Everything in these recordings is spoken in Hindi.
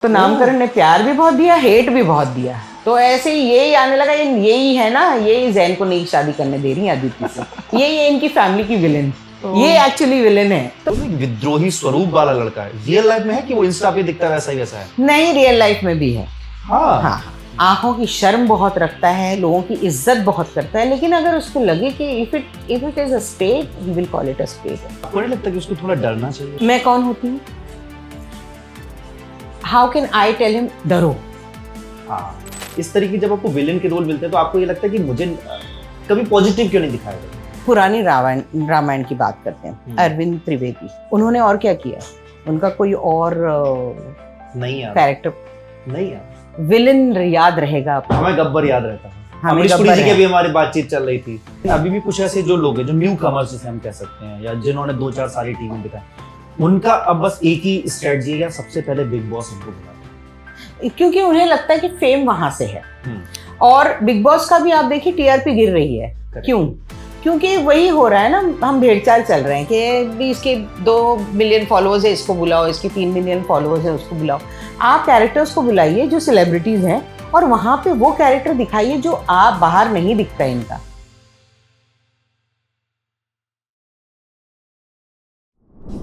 तो नामकरण ने प्यार भी बहुत दिया, हेट भी बहुत दिया। तो ऐसे ही यही आने लगा, यही है ना, यही जैन को नहीं शादी करने दे रही है अदिति से, यही है इनकी फैमिली की विलेन। ये एक्चुअली विलेन है। तो विद्रोही स्वरूप वाला लड़का है। रियल लाइफ में है कि वो इंस्टा पे दिखता है वैसा ही वैसा है? नहीं, रियल लाइफ में भी है। हाँ हाँ, आंखों की शर्म बहुत रखता है, लोगों की इज्जत बहुत करता है, लेकिन अगर उसको लगे कि if it is a state, he will call it a state. आपको नहीं लगता कि उसको थोड़ा डरना चाहिए? मैं कौन होती हूँ? How can I tell him डरो? हाँ, इस तरीके जब आपको विलेन के रोल मिलते हैं तो आपको ये लगता है कि मुझे कभी पॉजिटिव क्यों नहीं दिखाया गया? पुरानी रामायण की बात करते हैं, अरविंद त्रिवेदी, उन्होंने और क्या किया? उनका कोई और नहीं यार, कैरेक्टर नहीं यार, विलेन याद रहेगा आपको। हमें गब्बर याद रहता है। हमें अमरीश पुरी गब्बर जी है। की भी हमारी बातचीत चल रही थी। अभी भी कुछ ऐसे जो लोग हैं जो न्यू कमर्स जिसे हम कह सकते हैं, या जिन्होंने 2-4 सारी टीमें दिखाई, उनका अब बस एक ही स्ट्रेटजी है, सबसे पहले बिग बॉस उनको बुलाते हैं। क्योंकि उन्हें लगता है कि फेम वहां से है। और बिग बॉस का भी आप देखिए टीआरपी गिर रही है। क्यों? क्योंकि वही हो रहा है ना, हम भेड़चाल चल रहे हैं कि इसके 2 मिलियन फॉलोअर्स है, इसको बुलाओ, इसके 3 मिलियन फॉलोअर्स है, उसको बुलाओ। आप कैरेक्टर्स को बुलाइए जो सेलिब्रिटीज हैं, और वहां पे वो कैरेक्टर दिखाइए जो आप बाहर नहीं दिखता इनका।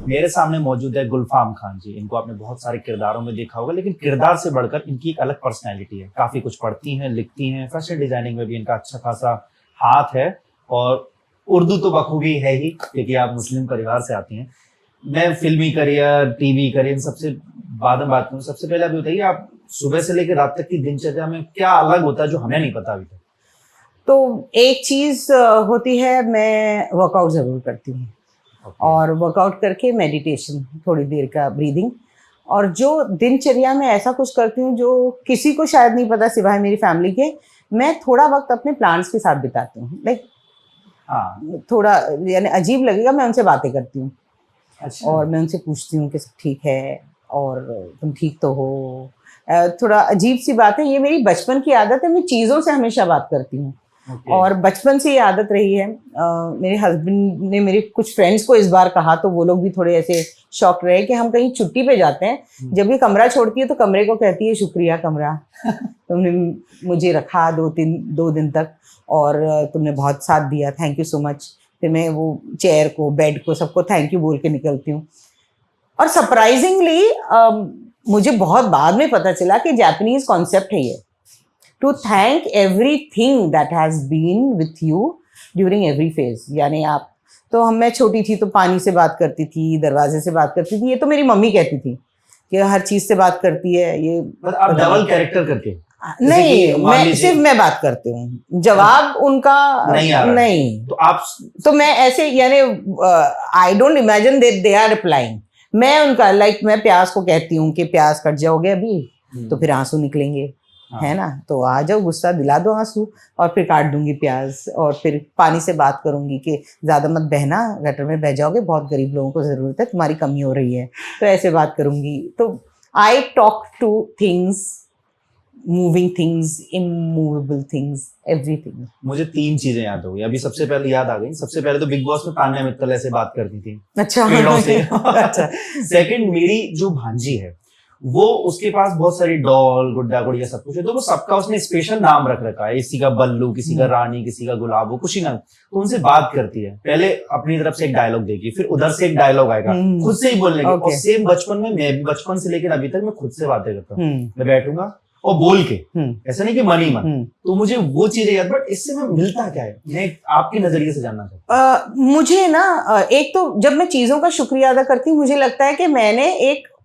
मेरे सामने मौजूद है गुलफाम खान जी। इनको आपने बहुत सारे किरदारों में देखा होगा, लेकिन किरदार से बढ़कर इनकी एक अलग पर्सनैलिटी है। काफी कुछ पढ़ती हैं, लिखती हैं, फैशन डिजाइनिंग में भी इनका अच्छा खासा हाथ है, और उर्दू तो बखूबी है ही क्योंकि आप मुस्लिम परिवार से आती हैं। मैं फिल्मी करियर, टीवी करियर, इन सबसे बाद में बात करूँ। सबसे पहले अभी बताइए, आप सुबह से लेकर रात तक की दिनचर्या में क्या अलग होता है जो हमें नहीं पता अभी तक? तो एक चीज होती है, मैं वर्कआउट जरूर करती हूँ। और वर्कआउट करके मेडिटेशन, थोड़ी देर का ब्रीदिंग, और जो दिनचर्या में ऐसा कुछ करती हूँ जो किसी को शायद नहीं पता सिवाय मेरी फैमिली के। मैं थोड़ा वक्त अपने प्लांट्स के साथ बिताती हूँ। लाइक थोड़ा, यानी अजीब लगेगा, मैं उनसे बातें करती हूँ। अच्छा। और मैं उनसे पूछती हूँ कि सब ठीक है और तुम ठीक तो हो। थोड़ा अजीब सी बात है, ये मेरी बचपन की आदत है, मैं चीज़ों से हमेशा बात करती हूँ। और बचपन से ये आदत रही है। मेरे हस्बैंड ने मेरे कुछ फ्रेंड्स को इस बार कहा, तो वो लोग भी थोड़े ऐसे शॉक रहे कि हम कहीं छुट्टी पे जाते हैं, जब ये कमरा छोड़ती है तो कमरे को कहती है शुक्रिया कमरा, तुमने मुझे रखा 2 दिन तक, और तुमने बहुत साथ दिया, थैंक यू सो मच। फिर मैं वो चेयर को, बेड को, सबको थैंक यू बोल के निकलती हूँ। और सरप्राइजिंगली मुझे बहुत बाद में पता चला कि जापानीज कॉन्सेप्ट है ये, to thank everything that has been with you during every phase। यानी आप तो मैं छोटी थी तो पानी से बात करती थी, दरवाजे से बात करती थी, ये तो मेरी मम्मी कहती थी कि हर चीज से बात करती है ये। आप डबल कैरेक्टर करके? नहीं, सिर्फ मैं बात करती हूँ, जवाब उनका नहीं। तो मैं ऐसे, यानी I don't imagine they are replying. मैं उनका मैं प्यास को कहती हूँ कि प्यास कट जाओगे अभी, तो फिर आंसू निकलेंगे, है ना, तो आ जाओ, गुस्सा दिला दो आंसू, और फिर काट दूंगी प्याज। और फिर पानी से बात करूंगी कि ज्यादा मत बहना, गटर में बह जाओगे, बहुत गरीब लोगों को जरूरत है, तुम्हारी कमी हो रही है, तो ऐसे बात करूंगी। तो I talk two things, moving things, immovable things, everything. मुझे 3 चीजें याद हो गई अभी, सबसे पहले याद आ गई। सबसे पहले तो बिग बॉस में तान्या मित्तल ऐसे बात करती थी, अच्छा पेड़ों से। अच्छा। सेकंड, मेरी जो भांजी है वो, उसके पास बहुत सारी डॉल, गुड्डा गुड़िया सब कुछ है, तो वो सबका उसने स्पेशल नाम रख रखा है। किसी का बल्लू, किसी का रानी, किसी का गुलाब, वो कुछ ही ना। तो उनसे बात करती है, पहले अपनी तरफ से एक डायलॉग देगी, फिर उधर से एक डायलॉग आएगा, खुद से ही बोलने की। और सेम बचपन में, मैं बचपन से लेकर अभी तक मैं खुद से बातें करता हूँ। मैं बैठूंगा और बोल के, ऐसा नहीं कि मन ही मन। तो मुझे वो चीजें याद, बट इससे मैं मिलता क्या है, मैं आपके नजरिए से जानना चाहता हूँ। मुझे ना, एक तो जब मैं चीजों का शुक्रिया अदा करती हूँ, मुझे लगता है कि मैंने एक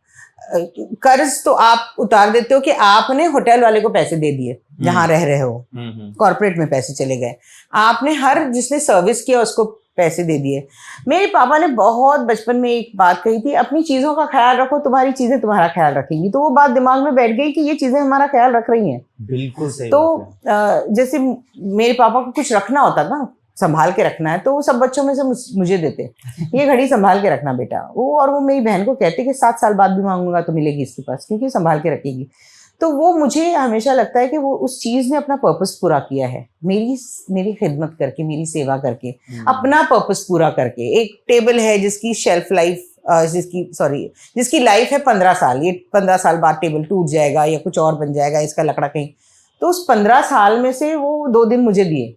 कर्ज तो आप उतार देते हो कि आपने होटल वाले को पैसे दे दिए जहां रह रहे हो, कॉर्पोरेट में पैसे चले गए, आपने हर जिसने सर्विस किया उसको पैसे दे दिए। मेरे पापा ने बहुत बचपन में एक बात कही थी, अपनी चीजों का ख्याल रखो, तुम्हारी चीजें तुम्हारा ख्याल रखेंगी। तो वो बात दिमाग में बैठ गई कि ये चीजें हमारा ख्याल रख रही हैं। बिल्कुल सही। तो जैसे मेरे पापा को कुछ रखना होता ना, संभाल के रखना है, तो वो सब बच्चों में से मुझे देते, ये घड़ी संभाल के रखना बेटा। और वो मेरी बहन को कहते कि 7 साल बाद भी मांगूंगा तो मिलेगी इसके पास, क्योंकि संभाल के रखेगी। तो वो मुझे हमेशा लगता है कि वो उस चीज ने अपना पर्पस पूरा किया है, मेरी खिदमत करके, मेरी सेवा करके, अपना पर्पस पूरा करके। एक टेबल है जिसकी शेल्फ लाइफ जिसकी लाइफ है 15 साल, ये 15 साल बाद टेबल टूट जाएगा या कुछ और बन जाएगा, इसका लकड़ा कहीं, तो उस 15 साल में से वो 2 दिन मुझे दिए,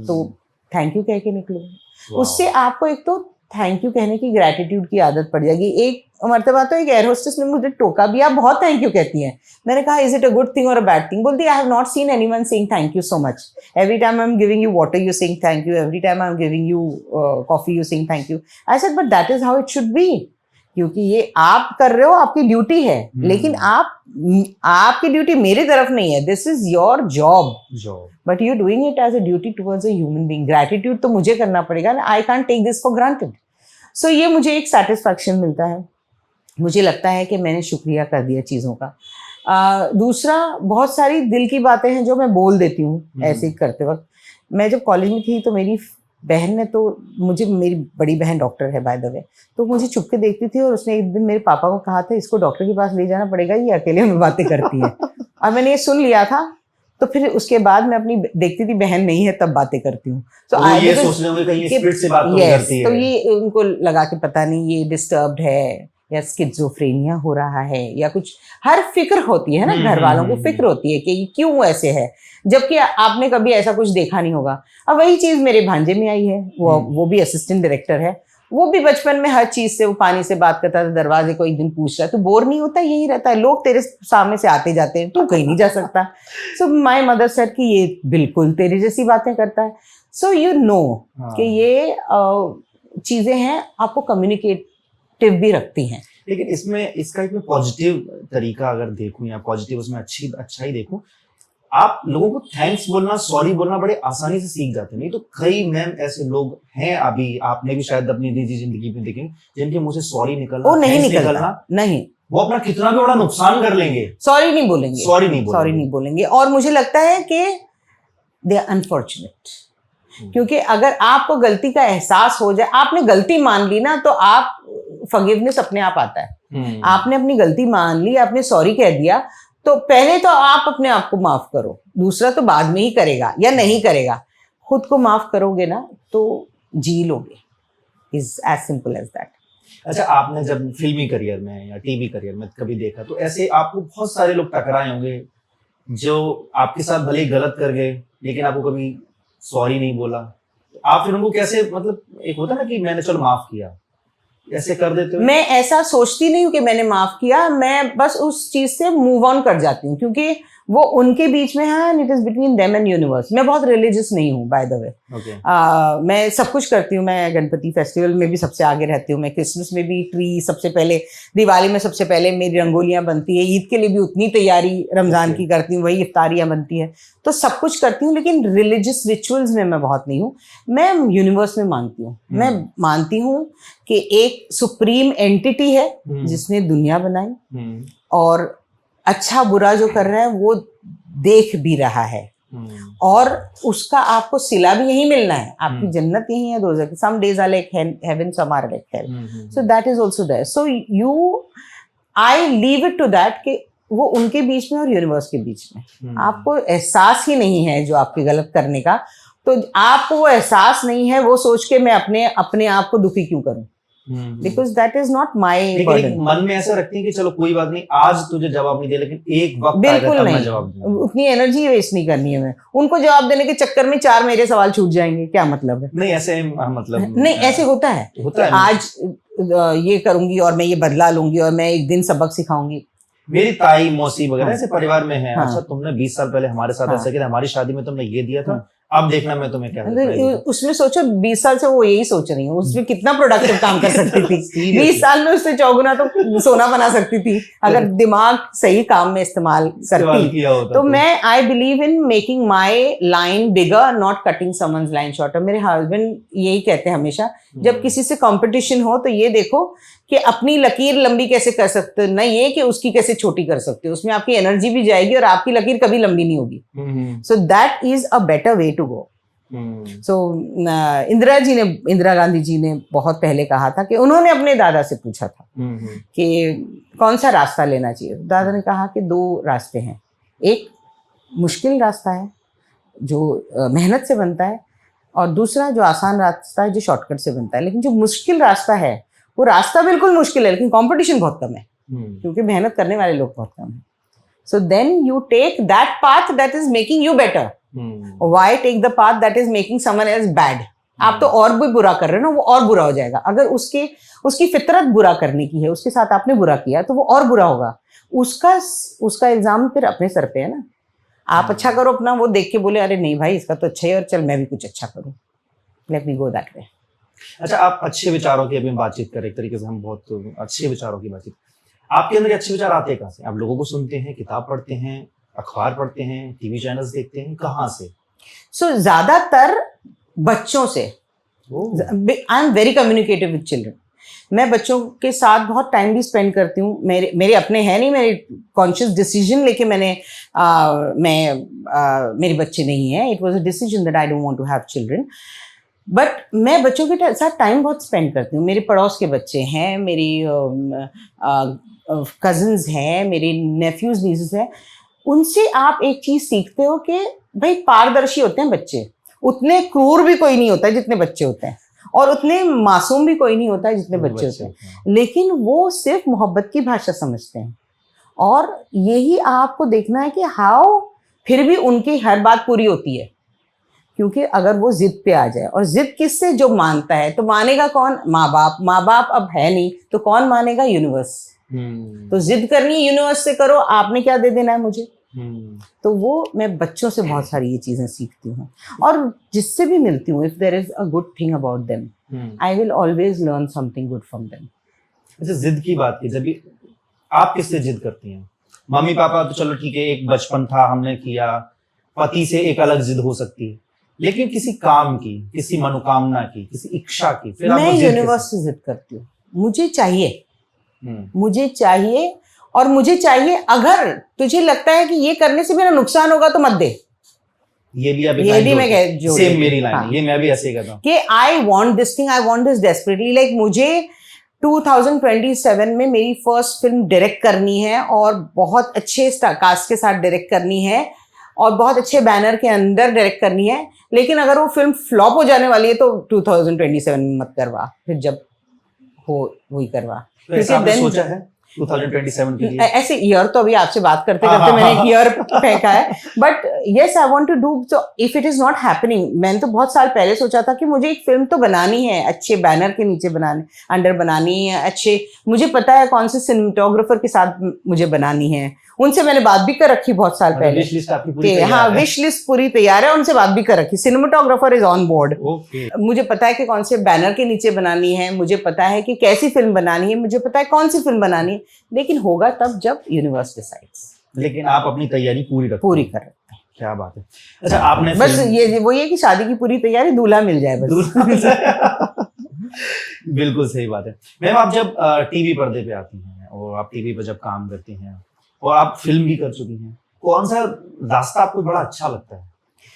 तो थैंक यू कह के निकलो। उससे आपको एक तो थैंक यू कहने की, ग्रेटिट्यूड की आदत पड़ जाएगी। एक मर्तबा तो एक एयर होस्टेस ने मुझे टोका भी, आप बहुत थैंक यू कहती हैं। मैंने कहा is it a good thing और अ बैड थिंग? बोलती I have not seen anyone saying thank you so much. Every time I am giving you water you saying thank you, every time I am giving you coffee you saying thank you. I said but that is how it should be, क्योंकि ये आप कर रहे हो, आपकी ड्यूटी है, लेकिन आपकी ड्यूटी मेरी तरफ नहीं है, this is your job, but you doing it as a duty towards a human being. Gratitude तो मुझे करना पड़ेगा, I can't take this for granted. So ये मुझे एक सेटिस्फैक्शन मिलता है, मुझे लगता है कि मैंने शुक्रिया कर दिया चीज़ों का। दूसरा, बहुत सारी दिल की बातें हैं जो मैं बोल देती हूँ ऐसे ही करते वक्त। मैं जब कॉलेज में थी तो मेरी बहन ने, तो मुझे, मेरी बड़ी बहन डॉक्टर है बाय द वे, तो मुझे छुप के देखती थी, और उसने एक दिन मेरे पापा को कहा था इसको डॉक्टर के पास ले जाना पड़ेगा, ये अकेले में बातें करती है। और मैंने ये सुन लिया था, तो फिर उसके बाद मैं अपनी देखती थी बहन नहीं है तब बातें करती हूँ, तो ये सोचने में कहीं स्पिरिट से बात करती है, तो ये उनको लगा के पता नहीं ये डिस्टर्ब्ड है या स्किज़ोफ्रेनिया हो रहा है या कुछ, हर फिक्र होती है ना, घर वालों को फिक्र होती है कि क्यों ऐसे है, जबकि आपने कभी ऐसा कुछ देखा नहीं होगा। अब वही चीज़ मेरे भांजे में आई है, वो भी असिस्टेंट डायरेक्टर है, वो भी बचपन में हर चीज़ से, वो पानी से बात करता था, दरवाजे को एक दिन पूछ रहा है, तो बोर नहीं होता? यही रहता है, लोग तेरे सामने से आते जाते हैं, तू कहीं नहीं जा सकता। सो माय मदर सेड कि ये बिल्कुल तेरी जैसी बातें करता है। सो यू नो कि ये चीज़ें हैं, आपको कम्युनिकेटिव भी रखती हैं। लेकिन इसमें इसका एक पॉजिटिव तरीका अगर देखूं, या पॉजिटिव उसमें अच्छा ही देखूं, आप लोगों को थैंक्स बोलना, सॉरी बोलना बड़े आसानी से सीख जाते हैं। नहीं तो कई मैम ऐसे लोग हैं, अभी आपने भी शायद अपनी निजी जिंदगी में देखें, जिनके मुंह से सॉरी निकलना, वो नहीं निकलना, नहीं, वो अपना कितना भी बड़ा नुकसान कर लेंगे, सॉरी नहीं बोलेंगे, सॉरी नहीं बोलेंगे। और मुझे लगता है कि दे आर अनफॉर्चुनेट, क्योंकि अगर आपको गलती का एहसास हो जाए, आपने गलती मान ली ना, तो आप फॉरगिवनेस अपने आप आता है। आपने अपनी गलती मान ली, आपने सॉरी कह दिया, तो पहले तो आप अपने आप को माफ करो, दूसरा तो बाद में ही करेगा या नहीं करेगा। खुद को माफ करोगे ना तो जी लोगे, is as simple as that. अच्छा, आपने जब फिल्मी करियर में या टीवी करियर में कभी देखा, तो ऐसे आपको बहुत सारे लोग टकराए होंगे जो आपके साथ भले ही गलत कर गए, लेकिन आपको कभी सॉरी नहीं बोला, तो आप फिर उनको कैसे, मतलब एक होता है ना कि मैंने चलो माफ किया, ऐसे कर देते हो? मैं ऐसा सोचती नहीं हूँ कि मैंने माफ किया, मैं बस उस चीज से मूव ऑन कर जाती हूँ, क्योंकि वो उनके बीच में है, it is between them and universe. मैं बहुत रिलीजियस नहीं हूँ बाय द वे, मैं सब कुछ करती हूँ, मैं गणपति फेस्टिवल में भी सबसे आगे रहती हूँ, मैं क्रिसमस में भी ट्री सबसे पहले, दिवाली में सबसे पहले मेरी रंगोलियाँ बनती है, ईद के लिए भी उतनी तैयारी रमजान की करती हूँ, वही इफ्तारियाँ बनती है, तो सब कुछ करती हूँ, लेकिन रिलीजियस रिचुअल्स में मैं बहुत नहीं हूँ। मैं यूनिवर्स में मानती हूँ, मैं मानती हूँ कि एक सुप्रीम एंटिटी है जिसने दुनिया बनाई, और अच्छा बुरा जो कर रहा है वो देख भी रहा है, और उसका आपको सिला भी यही मिलना है, आपकी जन्नत यही है, दोज़ख, some days are like heaven, some are like hell, so that is also there. So I leave it to that कि वो उनके बीच में और यूनिवर्स के बीच में। आपको एहसास ही नहीं है जो आपके गलत करने का, तो आपको वो एहसास नहीं है, वो सोच के मैं अपने आप को दुखी क्यों करूं, because that is not my burden. मन में ऐसा रखती है कि चलो कोई बात नहीं, आज तुझे जवाब नहीं दे, लेकिन एक वक्त बिल्कुल नहीं, उतनी एनर्जी वेस्ट नहीं करनी है। मैं उनको जवाब देने के चक्कर में 4 मेरे सवाल छूट जाएंगे, क्या मतलब है? नहीं ऐसे मतलब नहीं, ऐसे होता है आज ये करूंगी और मैं ये बदला लूंगी और मैं एक दिन सबक सिखाऊंगी। मेरी ताई मौसी वगैरह ऐसे परिवार में है, अच्छा तुमने 20 साल पहले हमारे साथ ऐसा किया, हमारी शादी में तुमने ये दिया था, अब देखना मैं तुम्हें क्या। उसमें सोचो 20 साल से वो यही सोच रही है, उसमें कितना प्रोडक्टिव काम कर सकती थी। 20 साल में उससे 4 गुना तो सोना बना सकती थी अगर दिमाग सही काम में इस्तेमाल करती। तो मैं I believe in making my line bigger, not cutting someone's line shorter. मेरे हस्बैंड यही कहते हैं हमेशा, जब किसी से कंपटीशन हो तो ये देखो कि अपनी लकीर लंबी कैसे कर सकते हो, नहीं है कि उसकी कैसे छोटी कर सकते हो, उसमें आपकी एनर्जी भी जाएगी और आपकी लकीर कभी लंबी नहीं होगी। So that is a better way to go. So Indira Gandhi ji ने बहुत पहले कहा था कि उन्होंने अपने दादा से पूछा था कि कौन सा रास्ता लेना चाहिए। दादा ने कहा कि 2 रास्ते हैं, एक मुश्किल रास्ता है जो मेहनत से बनता है, और दूसरा जो आसान रास्ता है जो शॉर्टकट से बनता है। लेकिन जो मुश्किल रास्ता है वो रास्ता बिल्कुल मुश्किल है, लेकिन कंपटीशन बहुत कम है, हम्म, क्योंकि मेहनत करने वाले लोग बहुत कम हैं. So then you take that path that is making you better. Why take the path that is making someone else bad? आप तो और भी बुरा कर रहे हो ना, वो और बुरा हो जाएगा. अगर उसकी फितरत बुरा करने की है, उसके साथ आपने बुरा किया तो वो और बुरा होगा. उसका इल्जाम फिर अपने सर पे है ना. आप अच्छा करो अपना, वो देख के बोले अरे नहीं भाई इसका तो अच्छा है और चल मैं भी कुछ अच्छा करूं. Let me go that way. अच्छा, आप अच्छे विचारों की अभी हम बातचीत करें, एक तरीके से हम बहुत अच्छे विचारों की बातचीत, आपके अंदर ये अच्छे विचार आते हैं कहाँ से? आप लोगों को सुनते हैं, किताब पढ़ते हैं, अखबार पढ़ते हैं, टीवी चैनल्स देखते हैं, कहाँ से? सो ज्यादातर बच्चों से. Oh, I am very communicative with children. मैं बच्चों के साथ बहुत टाइम भी स्पेंड करती हूँ. मेरे अपने हैं नहीं, मेरे कॉन्शियस डिसीजन लेके मेरे बच्चे नहीं हैं. It was a decision that I don't want to have children. But मैं बच्चों के साथ टाइम बहुत स्पेंड करती हूँ. मेरे पड़ोस के बच्चे हैं, मेरी कजिन्स हैं, मेरे नेफ्यूज नीसेस हैं. उनसे आप एक चीज सीखते हो कि भाई पारदर्शी होते हैं बच्चे. उतने क्रूर भी कोई नहीं होता है जितने बच्चे होते हैं, और उतने मासूम भी कोई नहीं होता है जितने बच्चे होते हैं. लेकिन वो सिर्फ मोहब्बत की भाषा समझते हैं. और यही आपको देखना है कि हाउ फिर भी उनकी हर बात पूरी होती है. क्योंकि अगर वो जिद पे आ जाए, और जिद किससे? जो मानता है. तो मानेगा कौन? माँ बाप. माँ बाप अब है नहीं तो कौन मानेगा? यूनिवर्स. तो जिद करनी है यूनिवर्स से करो, आपने क्या दे देना है मुझे. तो वो मैं बच्चों से बहुत सारी ये चीजें सीखती हूँ, और जिससे भी मिलती हूँ, if there is a good thing about them I will always learn something good from them. अच्छा, जिद की बात की, जब भी आप किससे जिद करती हैं? मम्मी पापा तो चलो ठीक है, एक बचपन था हमने किया, पति से एक अलग जिद हो सकती है, लेकिन किसी काम की, किसी मनोकामना की, किसी इच्छा की, फिर आप मैं वो जिद यूनिवर्स से जिद करती हूँ. मुझे चाहिए, कैसे? मुझे चाहिए, और मुझे चाहिए. अगर तुझे लगता है कि ये करने से मेरा नुकसान होगा तो मत दे. ये भी आप ये भी मैं जोड़ सेम देती मेरी हूँ. लाइन हाँ. है, ये मैं भी ऐसे ही करता हूँ. कि I want this thing, I want this desperately. Like मुझे 2027 में मेरी फर्स्ट फिल्म डायरेक्ट करनी है, और बहुत अच्छे कास्ट के साथ डायरेक्ट करनी है, और बहुत अच्छे बैनर के अंदर डायरेक्ट करनी है. लेकिन अगर वो फिल्म फ्लॉप हो जाने वाली है तो 2027 में मत करवा, फिर जब हो वही करवा. तो ऐसा आपने सोचा है 2027 के लिए? ऐसे ईयर तो अभी आपसे बात करते करते मैंने एक ईयर फेंका है. But yes I want to do. So if it is not happening, मैंने तो बहुत साल पहले सोचा था कि मुझे एक फिल्म तो बनानी है, अच्छे बैनर के नीचे अंडर बनानी है. अच्छे, मुझे पता है कौन से सिनेमेटोग्राफर के साथ मुझे बनानी है. उनसे मैंने बात भी कर रखी बहुत साल पहले. विश लिस्ट आपकी पूरी कि तैयार हाँ, है? विश लिस्ट पूरी तैयार है, उनसे बात भी कर रखी. Cinematographer is on board. Okay. मुझे पता है कि कौन से बैनर के नीचे बनानी है, मुझे पता है कि कैसी फिल्म बनानी है, मुझे पता है कौन सी फिल्म बनानी है. लेकिन होगा तब जब यूनिवर्स डिसाइड्स. लेकिन आप अपनी तैयारी पूरी कर कर रहे हैं. क्या बात है. अच्छा, आपने बस ये वो ये कि शादी की पूरी तैयारी, दूल्हा मिल जाए बस. बिल्कुल सही बात है. मैम, आप जब टीवी पर्दे पे आती हैं, और आप टीवी पर जब काम करती हैं, और आप फिल्म भी कर चुकी हैं, कौन सा रास्ता आपको बड़ा अच्छा लगता है?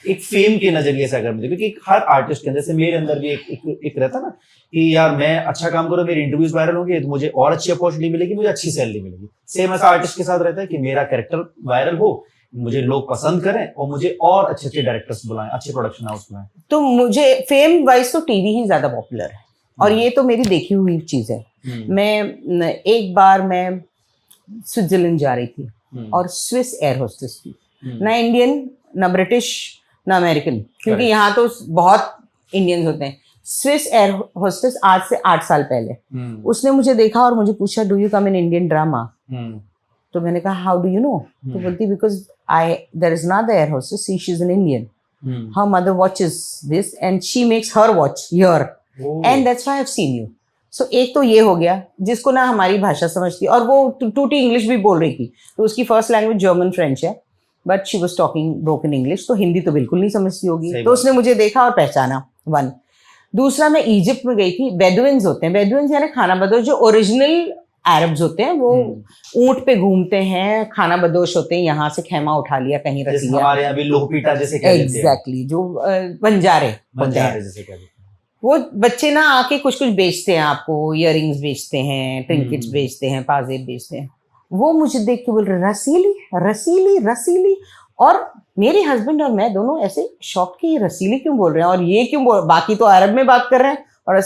एक फेम के नजरिए से अगर मुझे, क्योंकि हर आर्टिस्ट के अंदर, जैसे मेरे अंदर भी एक रहता ना कि यार मैं अच्छा काम करूँ, मेरे इंटरव्यूज वायरल होंगे तो मुझे और अच्छी अपॉर्चुनिटी मिलेगी, मुझे अच्छी सैलरी मिलेगी. सेम ऐसा आर्टिस्ट के साथ रहता है कि मेरा कैरेक्टर वायरल हो, मुझे लोग पसंद करें, और मुझे और अच्छे अच्छे डायरेक्टर्स बुलाएं, अच्छे प्रोडक्शन हाउस बुलाएं. तो मुझे फेम वाइज तो टीवी ही ज्यादा पॉपुलर है, और ये तो मेरी देखी हुई चीज है. एक बार मैं स्विट्जरलैंड जा रही थी, और स्विस एयर होस्टेस थी. ना इंडियन, ना ब्रिटिश, ना अमेरिकन, क्योंकि यहाँ तो बहुत इंडियंस होते हैं. स्विस एयर होस्टेस आज से 8 साल पहले. उसने मुझे देखा और मुझे पूछा, do you come in Indian drama? तो मैंने कहा, हाउ डू यू नो? तो बोलती, because there is not the air hostess, she is an Indian. Her mother watches this and she makes her watch here, and that's why I have seen you. So एक तो ये हो गया, जिसको ना हमारी भाषा समझती, और वो टूटी इंग्लिश भी बोल रही थी. तो उसकी फर्स्ट लैंग्वेज जर्मन फ्रेंच है, but she was talking broken English, तो हिंदी तो बिल्कुल नहीं समझती होगी. तो उसने मुझे देखा और पहचाना. 1. दूसरा, मैं इजिप्ट में गई थी. बेदुइन्स होते हैं, बेदुइन्स यानी खाना बदोश, जो ओरिजिनल अरब्स होते हैं, वो ऊंट पे घूमते हैं, खाना बदोश होते हैं. यहाँ से खेमा उठा लिया, कहीं रख लिया. हमारे यहाँ भी लोहपीटा जैसे कहते हैं. एग्जैक्टली, जो बंजारे जैसे कहते हैं. वो बच्चे ना आके कुछ कुछ बेचते हैं आपको, इयररिंग्स बेचते हैं, ट्रिंकेट्स बेचते हैं, पाजेब बेचते हैं. वो मुझे देख के बोल रहे, रसीली रसीली रसीली. और मेरे हस्बैंड और मैं दोनों ऐसे शॉक कि ये रसीली क्यों बोल रहे हैं, और ये क्यों बाकी तो अरब में बात कर रहे हैं, और